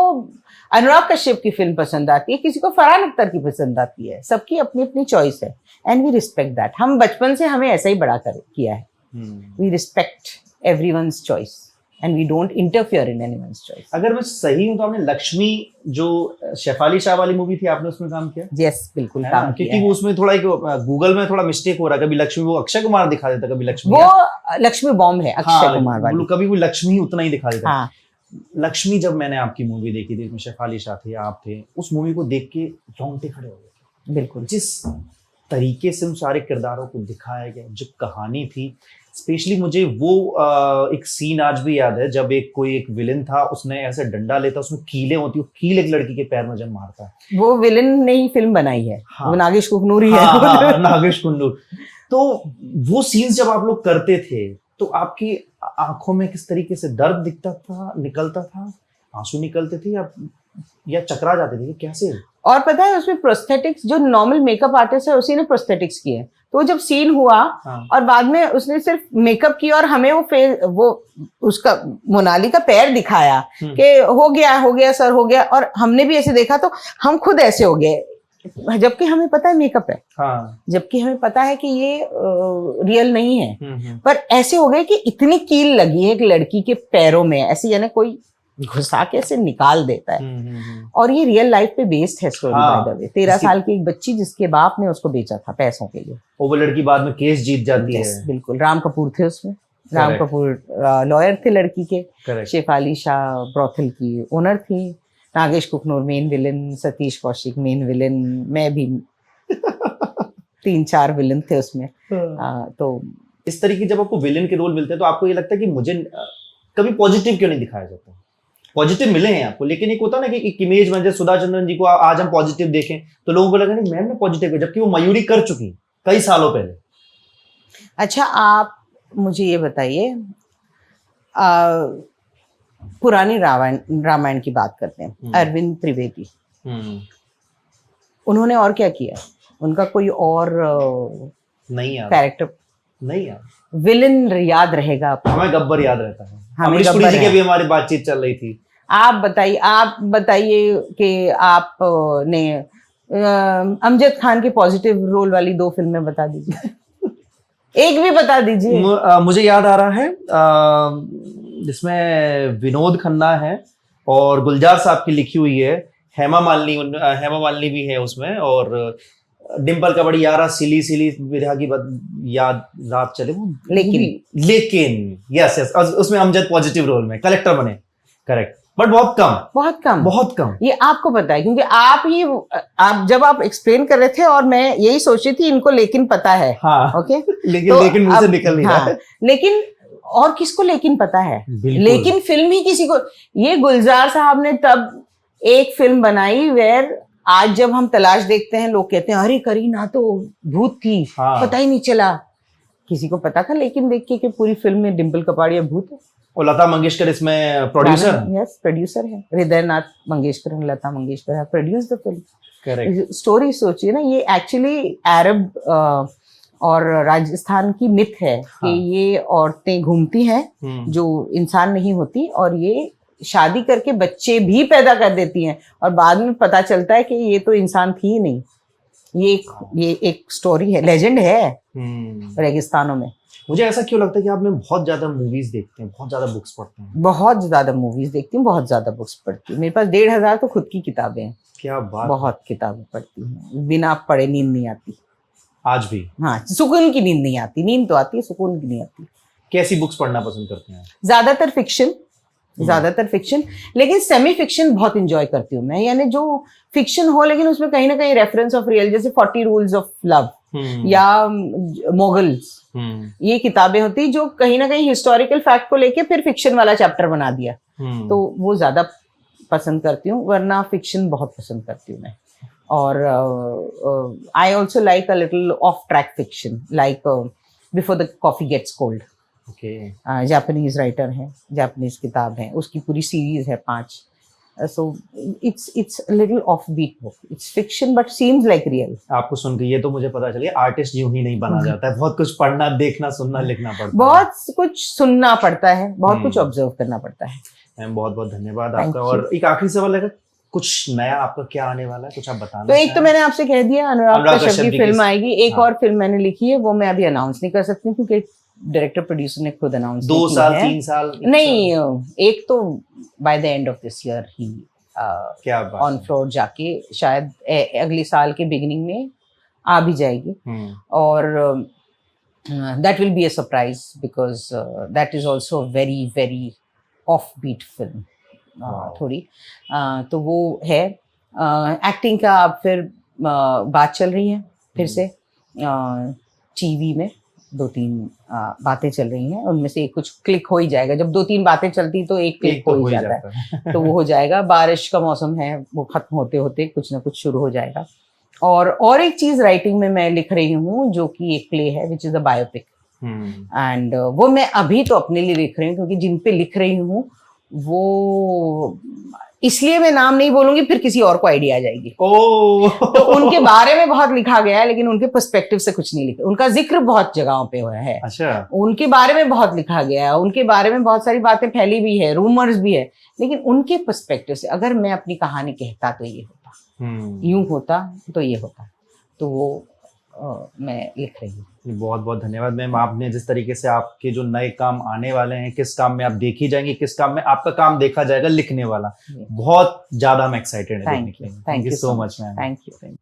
अनुराग कश्यप की फिल्म पसंद आती है, किसी को फरहान अख्तर की पसंद आती है, सबकी अपनी अपनी चॉइस है, एंड वी रिस्पेक्ट दैट। हम बचपन से हमें ऐसा ही बड़ा किया है, we respect everyone's choice and we don't interfere in anyone's choice. अगर मैं सही हूं तो आपने लक्ष्मी, जो शेफाली शाह वाली मूवी थी, आपने उसमें काम किया? यस, बिल्कुल काम किया। क्योंकि वो उसमें थोड़ा एक गूगल में थोड़ा मिस्टेक हो रहा है, कभी लक्ष्मी वो अक्षय कुमार दिखा देता, कभी लक्ष्मी वो लक्ष्मी बॉम्ब है अक्षय कुमार वाली, कभी वो लक्ष्मी उतना ही दिखा देता। हाँ। लक्ष्मी जब मैंने आपकी मूवी देखी थी, इसमें शेफाली शाह थे, आप थे, उस मूवी को देख के रोंगटे खड़े हो गए। बिल्कुल, जिस तरीके से उन सारे किरदारों को दिखाया गया, जो कहानी थी, स्पेशली मुझे वो एक सीन आज भी याद है, जब कोई एक विलन था, उसने ऐसे डंडा लेता, उसमें कीलें होती, वो कील एक लड़की के पैर में जब मारता है। वो विलन ने ही फिल्म बनाई है। हाँ। वो नागेश कुकनूर ही है। हाँ, नागेश कुकनूर। तो वो सीन्स जब आप लोग करते थे तो आपकी आंखों में किस तरीके से दर्द दिखता था, निकलता था, आंसू निकलते थे या चकरा जाते थे, कैसे? और पता है उसमें प्रोस्थेटिक्स, जो नॉर्मल मेकअप आर्टिस्ट है उसी ने प्रोस्थेटिक्स किए, तो जब सीन हुआ, हाँ। और बाद में उसने सिर्फ मेकअप किया और हमें वो उसका मोनाली का पैर दिखाया कि हो गया सर, हो गया, और हमने भी ऐसे देखा तो हम खुद ऐसे हो गए, जबकि हमें पता है मेकअप है, हाँ। जबकि हमें पता है कि ये रियल नहीं है, पर ऐसे हो गए कि इतनी कील लगी है एक लड़की के पैरों में, ऐसे यानी कोई घुसा के ऐसे निकाल देता है। और ये रियल लाइफ पे बेस्ड है स्टोरी, बाय द वे। 13 साल की एक बच्ची जिसके बाप ने उसको बेचा था पैसों के लिए, वो लड़की बाद में केस जीत जाती है। बिल्कुल, राम कपूर थे उसमें, राम कपूर लॉयर थे लड़की के, शेफाली शाह ब्रोथल की ओनर थी, Nagesh Kukunoor main villain, Satish Kaushik main villain, मैं भी 3-4 विलन थे उसमें। तो इस तरीके जब आपको विलन के रोल मिलते हैं तो आपको ये लगता है कि मुझे कभी पॉजिटिव क्यों नहीं दिखाया जाता? पॉजिटिव मिले हैं आपको, लेकिन एक होता ना कि एक इमेज में, जैसे सुधा चंद्रन जी को आज हम पॉजिटिव देखें तो लोगों को लगा नहीं मैम ने पॉजिटिव है, जबकि वो मयूरी कर चुकी कई सालों पहले। अच्छा, आप मुझे ये बताइए, पुरानी रामायण की बात करते हैं, अरविंद त्रिवेदी, उन्होंने और क्या किया? उनका कोई और नहीं कैरेक्टर नहीं यार, विलन याद रहेगा आपको? हमें गब्बर याद रहता है, हमें गब्बर जी की भी हमारी बातचीत चल रही थी, आप बताइए कि आप ने अमजद खान के पॉजिटिव रोल वाली 2 फिल्में बता दीजिए। एक भी बता दीजिए। मुझे याद आ रहा है जिसमें विनोद खन्ना है और गुलजार साहब की लिखी हुई है, हेमा मालिनी भी है उसमें, और डिम्पल का बड़ी यारा सिली सिली विरहा की याद रात चले वो, लेकिन यस उसमें अमजद पॉजिटिव रोल में कलेक्टर बने, करेक्ट, बट बहुत कम। ये आपको पता है क्योंकि आप जब आप एक्सप्लेन कर रहे थे और मैं यही सोच रही थी इनको लेकिन पता है। हाँ, ओके लेकिन मुझसे निकल नहीं रहा है। लेकिन और किसको लेकिन पता है, लेकिन फिल्म ही किसी को, ये गुलजार साहब ने तब एक फिल्म बनाई वेयर आज जब हम तलाश देखते हैं लोग कहते हैं अरे करीना तो भूत थी, पता ही नहीं चला। किसी को पता था लेकिन देख के कि पूरी फिल्म में डिम्पल कपाड़िया भूत है। और लता मंगेशकर इसमें प्रोड्यूसर, यस प्रोड्यूसर है, हृदयनाथ मंगेशकर और लता मंगेशकर है produce the film. Correct. Story सोचिए ना, ये एक्चुअली अरब और राजस्थान की मिथ है कि ये औरतें घूमती हैं जो इंसान नहीं होती और ये शादी करके बच्चे भी पैदा कर देती हैं और बाद में पता चलता है कि ये तो इंसान थी ही नहीं। ये एक स्टोरी है, लेजेंड है रेगिस्तानों में। मुझे ऐसा क्यों लगता है कि आप में बहुत ज्यादा मूवीज देखते हैं, बहुत ज्यादा बुक्स पढ़ते हैं? बहुत ज्यादा मूवीज देखती हूँ, बहुत ज्यादा बुक्स पढ़ती हूँ। मेरे पास 1500 तो खुद की किताबें हैं। क्या बात। बहुत किताबें पढ़ती हूँ, बिना पढ़े नींद नहीं आती आज भी। हाँ, सुकून की नींद नहीं आती, नींद तो आती है, सुकून की नहीं आती। कैसी बुक्स पढ़ना पसंद करते हैं? ज्यादातर फिक्शन, लेकिन सेमी फिक्शन बहुत इंजॉय करती हूँ मैं। यानी जो फिक्शन हो लेकिन उसमें कहीं ना कहीं रेफरेंस ऑफ रियल, जैसे 40 रूल्स ऑफ लव या मोगल्स, ये किताबें होती जो कहीं ना कहीं हिस्टोरिकल फैक्ट को लेके फिर फिक्शन वाला चैप्टर बना दिया, तो वो ज्यादा पसंद करती हूँ। वरना फिक्शन बहुत पसंद करती हूँ मैं। और I also like a little off track fiction, like before the coffee gets cold. Japanese writer है, जापानीज किताब है, उसकी पूरी सीरीज है 5। So it's little offbeat book, it's fiction but seems like real. आपको सुन के ये तो मुझे पता चलिए आर्टिस्ट यूं ही नहीं बना जाता है, बहुत कुछ पढ़ना, देखना, सुनना, लिखना पड़ता है, बहुत कुछ सुनना पड़ता है, बहुत कुछ ऑब्जर्व करना पड़ता है। मैम बहुत बहुत धन्यवाद आपका। और एक आखिरी सवाल है, कुछ नया आपका क्या आने वाला है, कुछ आप बताना? तो एक तो मैंने आपसे कह दिया, अनुराग कश्यप की फिल्म आएगी। एक और फिल्म मैंने लिखी है, वो मैं अभी अनाउंस नहीं कर सकती क्योंकि डायरेक्टर प्रोड्यूसर ने खुद अनाउंस 2 साल 3 साल नहीं, एक तो by the end of this year ही क्या बात, ऑन फ्लोर जाके शायद अगले साल के बिगिनिंग में आ भी जाएगी। और that will be a surprise because that is also very very offbeat film थोड़ी। तो वो है। एक्टिंग का अब फिर बात चल रही है फिर से, टीवी में 2-3 बातें चल रही हैं, उनमें से कुछ क्लिक हो ही जाएगा। जब 2-3 बातें चलती तो एक क्लिक हो ही जाता है तो वो हो जाएगा। बारिश का मौसम है, वो खत्म होते होते कुछ ना कुछ शुरू हो जाएगा। और एक चीज राइटिंग में मैं लिख रही हूँ जो कि एक प्ले है which is a biopic, and वो मैं अभी तो अपने लिए लिख रही हूँ क्योंकि जिन पे लिख रही हूँ वो, इसलिए मैं नाम नहीं बोलूंगी फिर किसी और को आइडिया आ जाएगी। तो उनके बारे में बहुत लिखा गया है लेकिन उनके पर्सपेक्टिव से कुछ नहीं लिखा। उनका जिक्र बहुत जगहों पे हुआ है। अच्छा। उनके बारे में बहुत लिखा गया है, उनके बारे में बहुत सारी बातें फैली भी है, रूमर्स भी है, लेकिन उनके पर्सपेक्टिव से अगर मैं अपनी कहानी कहता तो ये होता, यूं होता तो ये होता। तो वो मैं लिख रही हूँ। बहुत बहुत धन्यवाद मैम। आपने जिस तरीके से आपके जो नए काम आने वाले हैं, किस काम में आप देखी जाएंगी, किस काम में आपका काम देखा जाएगा, लिखने वाला, बहुत ज्यादा हम एक्साइटेड हैं देखने के लिए। Thank you so much ma'am. Thank you.